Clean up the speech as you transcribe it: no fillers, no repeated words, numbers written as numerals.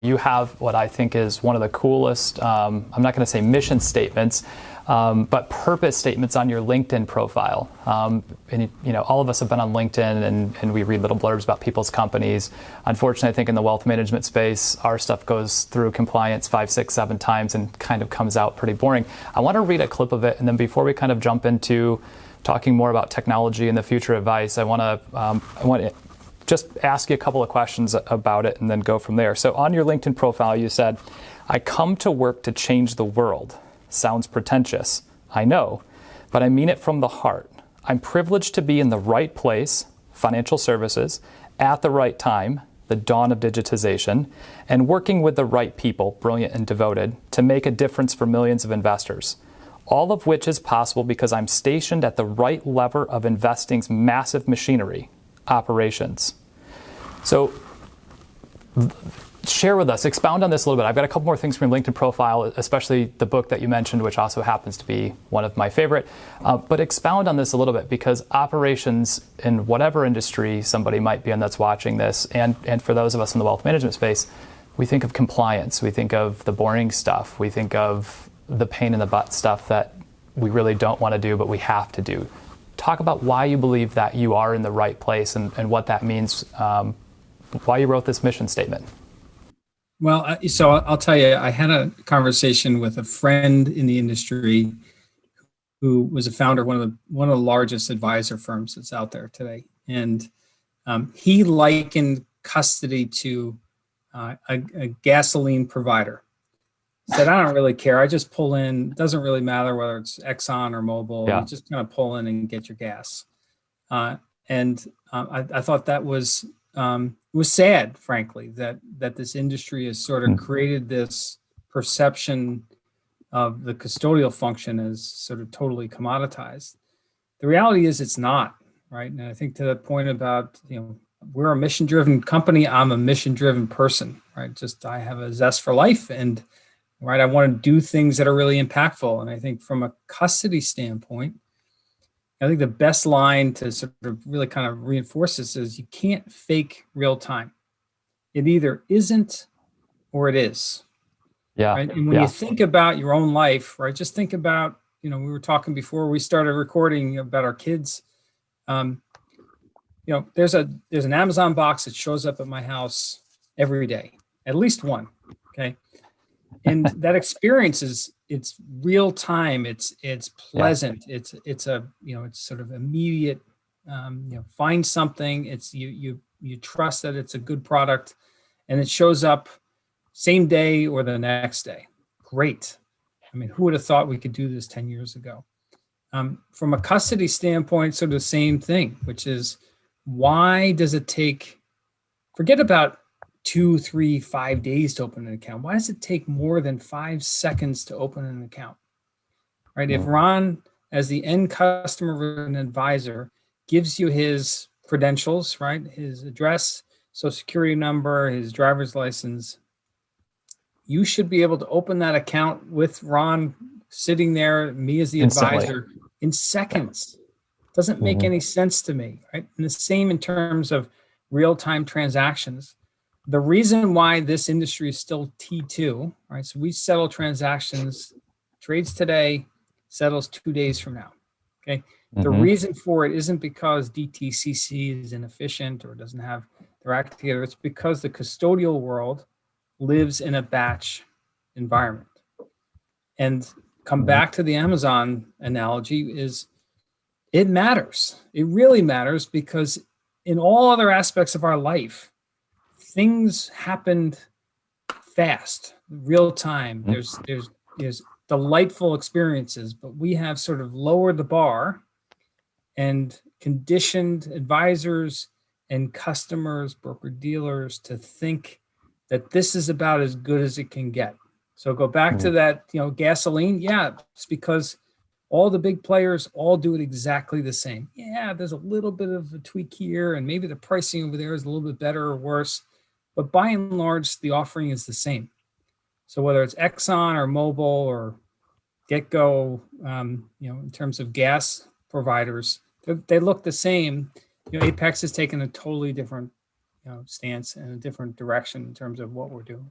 You have what I think is one of the coolest, I'm not going to say mission statements, but purpose statements on your LinkedIn profile. And all of us have been on LinkedIn and we read little blurbs about people's companies. Unfortunately, I think in the wealth management space, our stuff goes through compliance 5, 6, 7 times and kind of comes out pretty boring. I want to read a clip of it, and then before we kind of jump into talking more about technology and the future advice, I want to just ask you a couple of questions about it and then go from there. So on your LinkedIn profile, you said, "I come to work to change the world." Sounds pretentious, I know, but I mean it from the heart. I'm privileged to be in the right place, financial services, at the right time, the dawn of digitization, and working with the right people, brilliant and devoted, to make a difference for millions of investors. All of which is possible because I'm stationed at the right lever of investing's massive machinery, operations. So share with us, expound on this a little bit. I've got a couple more things from your LinkedIn profile, especially the book that you mentioned, which also happens to be one of my favorite. But expound on this a little bit, because operations in whatever industry somebody might be in that's watching this, and for those of us in the wealth management space, we think of compliance, we think of the boring stuff, we think of the pain in the butt stuff that we really don't want to do, but we have to do. Talk about why you believe that you are in the right place and what that means, why you wrote this mission statement. Well, so I'll tell you, I had a conversation with a friend in the industry who was a founder of one of the largest advisor firms that's out there today. And he likened custody to a gasoline provider. Said, I don't really care. I just pull in. It doesn't really matter whether it's Exxon or Mobil. Yeah. You just kind of pull in and get your gas. I thought that was sad, frankly, that this industry has sort of created this perception of the custodial function as sort of totally commoditized. The reality is it's not, right? And I think to the point about, we're a mission-driven company. I'm a mission-driven person, right? Just I have a zest for life, and right, I want to do things that are really impactful. And I think from a custody standpoint, I think the best line to sort of really kind of reinforce this is you can't fake real time. It either isn't or it is. Yeah. Right? And when you think about your own life, right, just think about, we were talking before we started recording about our kids. There's an Amazon box that shows up at my house every day, at least one. Okay. And that experience it's real time. It's pleasant. Yeah. It's sort of immediate. Find something. It's you trust that it's a good product, and it shows up same day or the next day. Great. I mean, who would have thought we could do this 10 years ago? From a custody standpoint, sort of the same thing, which is why does it take? Forget about 2, 3, 5 days to open an account. Why does it take more than 5 seconds to open an account? Right? If Ron, as the end customer of an advisor, gives you his credentials, right? His address, social security number, his driver's license, you should be able to open that account with Ron sitting there, me as the advisor, in seconds. Doesn't make any sense to me, right? And the same in terms of real-time transactions. The reason why this industry is still T2, right? So we settle transactions, trades today, settles 2 days from now, okay? The reason for it isn't because DTCC is inefficient or doesn't have their act together. It's because the custodial world lives in a batch environment. And come back to the Amazon analogy is it matters. It really matters because in all other aspects of our life, things happened fast, real time. There's delightful experiences, but we have sort of lowered the bar and conditioned advisors and customers, broker dealers to think that this is about as good as it can get. So go back to that, gasoline. Yeah, it's because all the big players all do it exactly the same. Yeah, there's a little bit of a tweak here, and maybe the pricing over there is a little bit better or worse. But by and large, the offering is the same. So whether it's Exxon or Mobil or GetGo, in terms of gas providers, they look the same. Apex has taken a totally different stance and a different direction in terms of what we're doing.